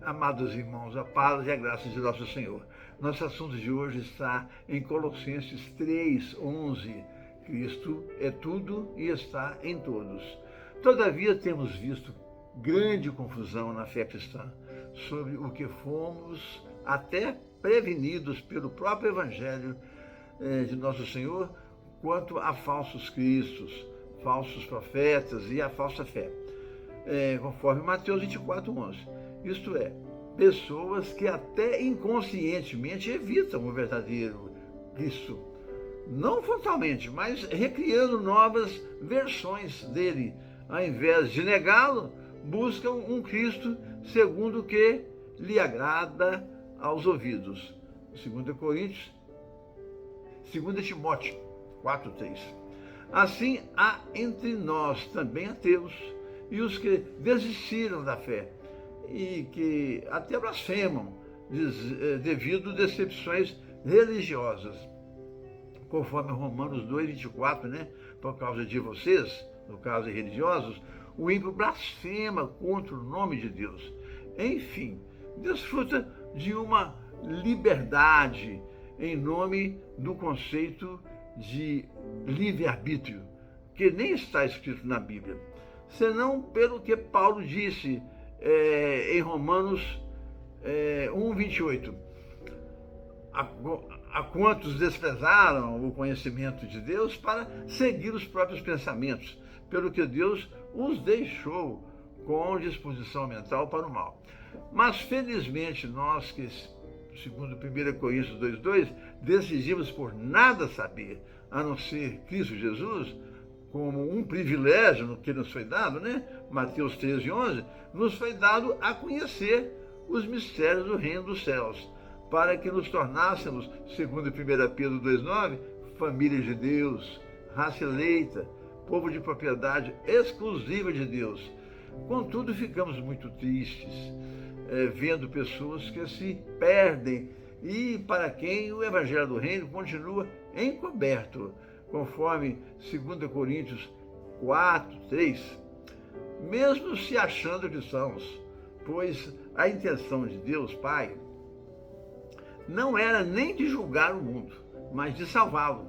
Amados irmãos, a paz e a graça de nosso Senhor. Nosso assunto de hoje está em Colossenses 3:11. Cristo é tudo e está em todos. Todavia temos visto grande confusão na fé cristã sobre o que fomos até prevenidos pelo próprio Evangelho de nosso Senhor quanto a falsos cristos, falsos profetas e a falsa fé, conforme Mateus 24:11. Isto é, pessoas que até inconscientemente evitam o verdadeiro Cristo. Não frontalmente, mas recriando novas versões dele. Ao invés de negá-lo, buscam um Cristo segundo o que lhe agrada aos ouvidos. 2 Timóteo 4:3. Assim há entre nós também ateus e os que desistiram da fé e que até blasfemam devido a decepções religiosas. Conforme Romanos 2:24, por causa de vocês, no caso de religiosos, o ímpio blasfema contra o nome de Deus. Enfim, desfruta de uma liberdade em nome do conceito de livre-arbítrio, que nem está escrito na Bíblia, senão pelo que Paulo disse em Romanos 1:28. A quantos desprezaram o conhecimento de Deus para seguir os próprios pensamentos, pelo que Deus os deixou com disposição mental para o mal. Mas felizmente nós que, segundo 1 Coríntios 2:2, decidimos por nada saber, a não ser Cristo Jesus, como um privilégio que nos foi dado, Mateus 13:11, nos foi dado a conhecer os mistérios do reino dos céus, para que nos tornássemos, segundo 1 Pedro 2:9, família de Deus, raça eleita, povo de propriedade exclusiva de Deus. Contudo, ficamos muito tristes, vendo pessoas que se perdem e para quem o Evangelho do Reino continua encoberto, conforme 2 Coríntios 4:3, mesmo se achando cristãos, pois a intenção de Deus Pai não era nem de julgar o mundo, mas de salvá-lo,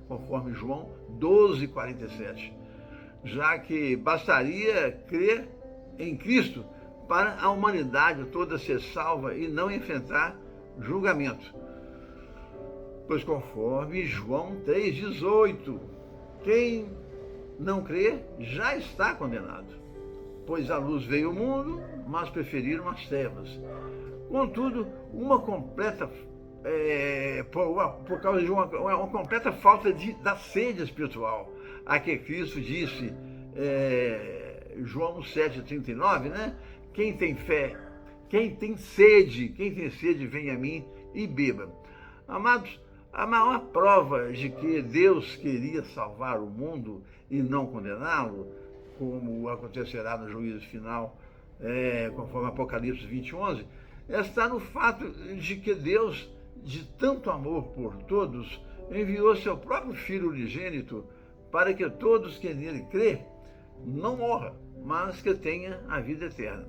conforme João 12:47, já que bastaria crer em Cristo para a humanidade toda ser salva e não enfrentar julgamento. Pois conforme João 3:18, quem não crê já está condenado, pois a luz veio ao mundo, mas preferiram as trevas. Contudo, por causa de uma completa falta da sede espiritual, a que Cristo disse, João 7:39, quem tem fé, quem tem sede, vem a mim e beba. Amados, a maior prova de que Deus queria salvar o mundo e não condená-lo, como acontecerá no juízo final, conforme Apocalipse 20:11, está no fato de que Deus, de tanto amor por todos, enviou seu próprio Filho unigênito para que todos que nele crê não morra, mas que tenha a vida eterna.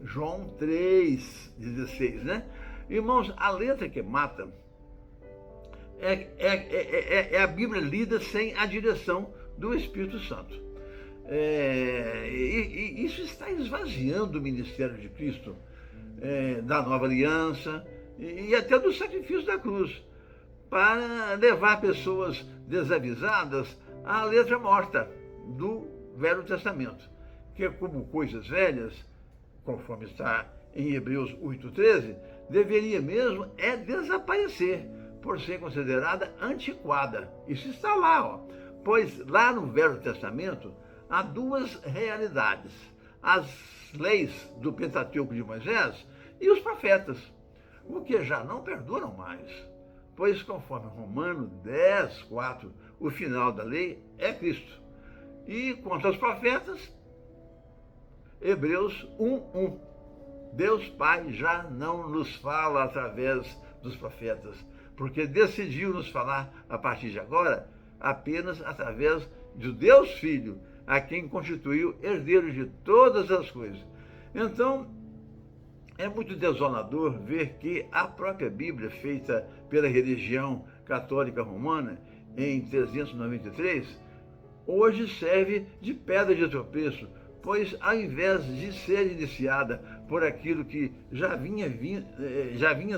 João 3:16, Irmãos, a letra que mata é a Bíblia lida sem a direção do Espírito Santo. E isso está esvaziando o ministério de Cristo, da nova aliança e até do sacrifício da cruz, para levar pessoas desavisadas à letra morta do Velho Testamento, que é como coisas velhas, conforme está em Hebreus 8:13, deveria mesmo desaparecer, por ser considerada antiquada. Isso está lá, pois lá no Velho Testamento há duas realidades: as leis do Pentateuco de Moisés e os profetas, o que já não perduram mais, pois conforme Romanos 10:4, o final da lei é Cristo. E quanto aos profetas, Hebreus 1:1, Deus Pai já não nos fala através dos profetas, porque decidiu nos falar a partir de agora apenas através de Deus Filho, a quem constituiu herdeiro de todas as coisas. Então, É muito desolador ver que a própria Bíblia, feita pela religião católica romana em 393, hoje serve de pedra de tropeço, pois ao invés de ser iniciada por aquilo que já vinha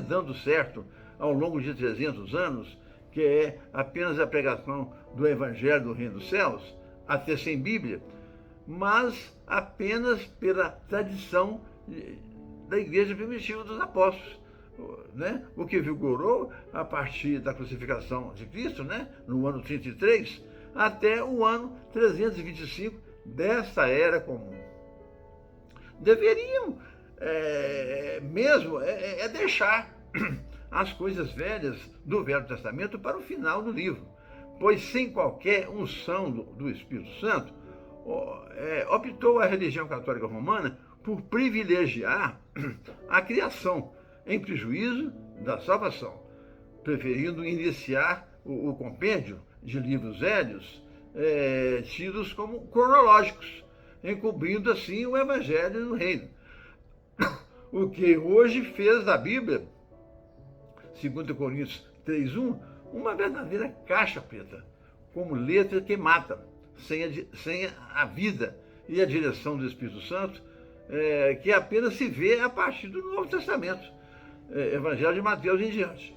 dando certo ao longo de 300 anos, que é apenas a pregação do Evangelho do Reino dos Céus, até sem Bíblia, mas apenas pela tradição da igreja primitiva dos apóstolos, né? O que vigorou a partir da crucificação de Cristo, né? No ano 33, até o ano 325 desta era comum. Deveriam deixar as coisas velhas do Velho Testamento para o final do livro, pois sem qualquer unção do Espírito Santo, optou a religião católica romana por privilegiar a criação em prejuízo da salvação, preferindo iniciar o compêndio de livros velhos tidos como cronológicos, encobrindo assim o Evangelho do Reino. O que hoje fez da Bíblia, 2 Coríntios 3:1, uma verdadeira caixa preta, como letra que mata, sem a vida e a direção do Espírito Santo, que apenas se vê a partir do Novo Testamento, Evangelho de Mateus em diante.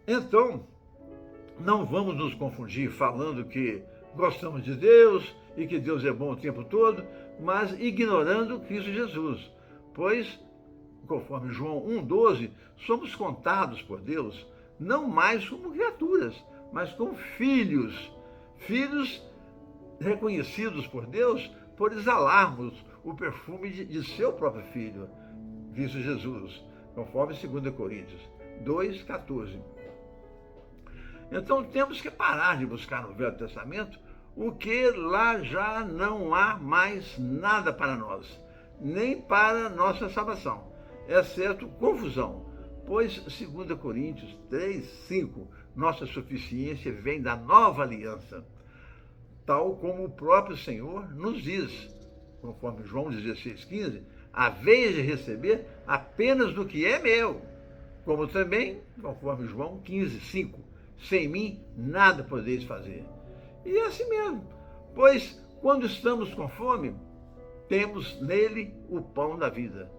Então, não vamos nos confundir falando que gostamos de Deus e que Deus é bom o tempo todo, mas ignorando Cristo Jesus, pois, conforme João 1,12, somos contados por Deus não mais como criaturas, mas como filhos reconhecidos por Deus por exalarmos o perfume de seu próprio Filho, Cristo Jesus, conforme 2 Coríntios 2,14. Então temos que parar de buscar no Velho Testamento o que lá já não há mais nada para nós, nem para nossa salvação, exceto confusão, pois 2 Coríntios 3,5, nossa suficiência vem da nova aliança, tal como o próprio Senhor nos diz, conforme João 16,15, haveis de receber apenas do que é meu, como também, conforme João 15,5, sem mim nada podeis fazer. E é assim mesmo, pois quando estamos com fome, temos nele o pão da vida,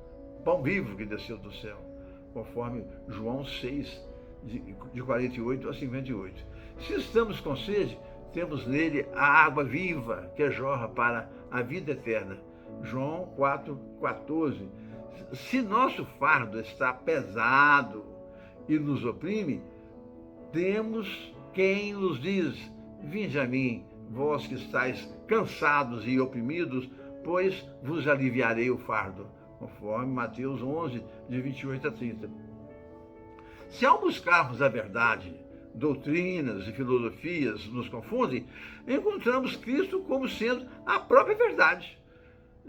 pão vivo que desceu do céu, conforme João 6, de 48 a 58. Se estamos com sede, temos nele a água viva que jorra para a vida eterna, João 4,14. Se nosso fardo está pesado e nos oprime, temos quem nos diz: vinde a mim, vós que estáis cansados e oprimidos, pois vos aliviarei o fardo, conforme Mateus 11, de 28 a 30. Se ao buscarmos a verdade, doutrinas e filosofias nos confundem, encontramos Cristo como sendo a própria verdade.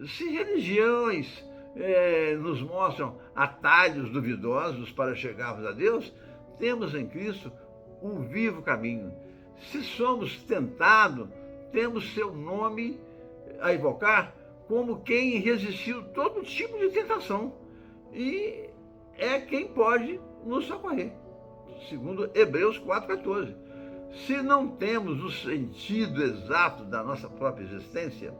Se religiões nos mostram atalhos duvidosos para chegarmos a Deus, temos em Cristo o vivo caminho. Se somos tentados, temos seu nome a evocar como quem resistiu todo tipo de tentação e é quem pode nos socorrer, segundo Hebreus 4,14. Se não temos o sentido exato da nossa própria existência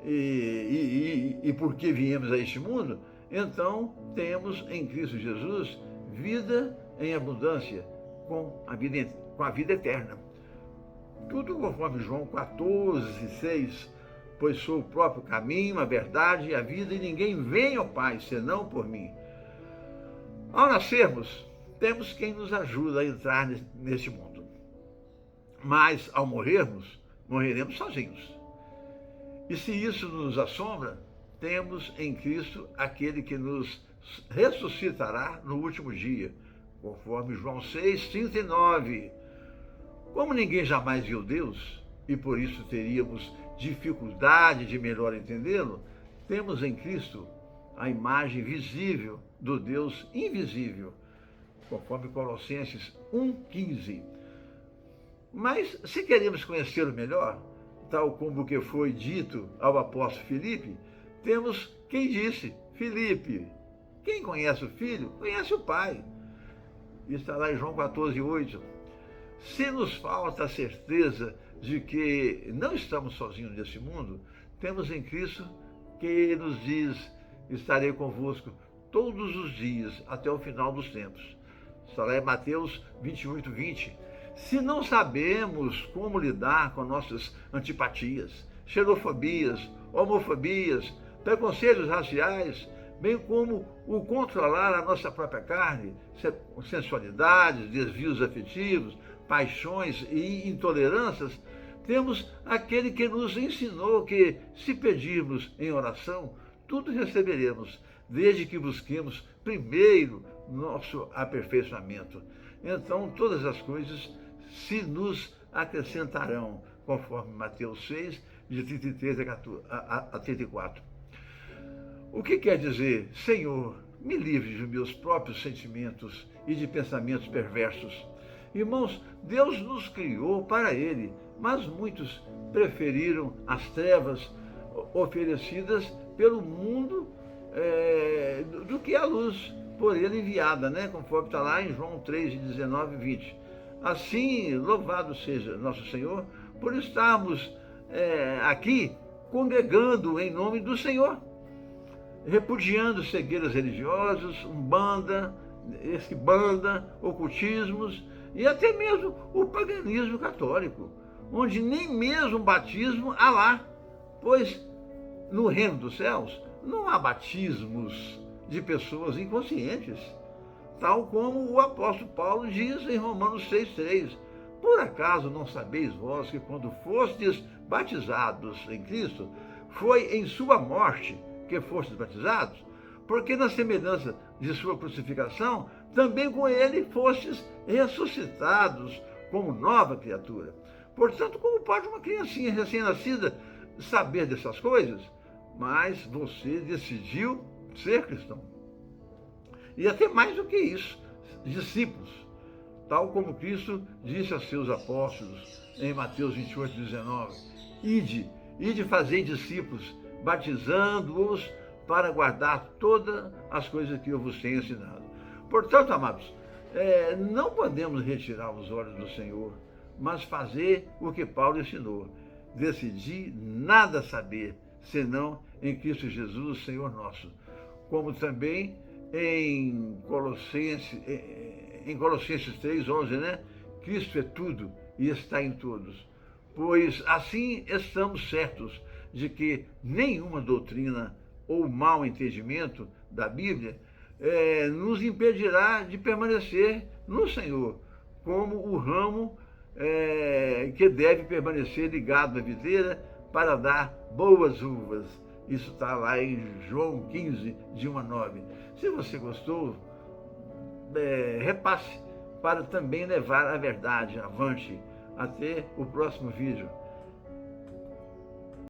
e por que viemos a este mundo, então temos em Cristo Jesus vida em abundância com a vida eterna. Tudo conforme João 14,6, pois sou o próprio caminho, a verdade e a vida, e ninguém vem ao Pai senão por mim. Ao nascermos, temos quem nos ajuda a entrar neste mundo. Mas ao morrermos, morreremos sozinhos. E se isso nos assombra, temos em Cristo aquele que nos ressuscitará no último dia, conforme João 6,39. Como ninguém jamais viu Deus, e por isso teríamos dificuldade de melhor entendê-lo, temos em Cristo a imagem visível do Deus invisível, conforme Colossenses 1,15. Mas se queremos conhecê-lo melhor, tal como o que foi dito ao apóstolo Filipe, temos quem disse, Filipe, quem conhece o Filho, conhece o Pai. Isso está lá em João 14:8. Se nos falta a certeza de que não estamos sozinhos nesse mundo, temos em Cristo que nos diz: estarei convosco todos os dias até o final dos tempos. Está lá em Mateus 28:20. Se não sabemos como lidar com nossas antipatias, xenofobias, homofobias, preconceitos raciais, bem como o controlar a nossa própria carne, sensualidades, desvios afetivos, paixões e intolerâncias, temos aquele que nos ensinou que, se pedirmos em oração, tudo receberemos, desde que busquemos primeiro nosso aperfeiçoamento. Então, todas as coisas se nos acrescentarão, conforme Mateus 6, de 33 a 34. O que quer dizer: Senhor, me livre dos meus próprios sentimentos e de pensamentos perversos? Irmãos, Deus nos criou para Ele, mas muitos preferiram as trevas oferecidas pelo mundo do que a luz por Ele enviada, né? Conforme está lá em João 3, 19 e 20. Assim, louvado seja nosso Senhor por estarmos aqui congregando em nome do Senhor, repudiando cegueiras religiosas, umbanda, esquibanda, ocultismos e até mesmo o paganismo católico, onde nem mesmo batismo há lá, pois no reino dos céus não há batismos de pessoas inconscientes, tal como o apóstolo Paulo diz em Romanos 6,3. Por acaso não sabeis vós que quando fostes batizados em Cristo, foi em sua morte que fostes batizados? Porque na semelhança de sua crucificação, também com ele fostes ressuscitados como nova criatura. Portanto, como pode uma criancinha recém-nascida saber dessas coisas? Mas você decidiu ser cristão. E até mais do que isso, discípulos, tal como Cristo disse a seus apóstolos em Mateus 28:19, ide fazei discípulos, batizando-os para guardar todas as coisas que eu vos tenho ensinado. Portanto, amados, não podemos retirar os olhos do Senhor, mas fazer o que Paulo ensinou: decidir nada saber, senão em Cristo Jesus, Senhor nosso. Como também em Colossenses 3:11, né? Cristo é tudo e está em todos. Pois assim estamos certos de que nenhuma doutrina ou mau entendimento da Bíblia nos impedirá de permanecer no Senhor, como o ramo que deve permanecer ligado à videira para dar boas uvas. Isso está lá em João 15, de 1 a 9. Se você gostou, repasse para também levar a verdade avante. Até o próximo vídeo.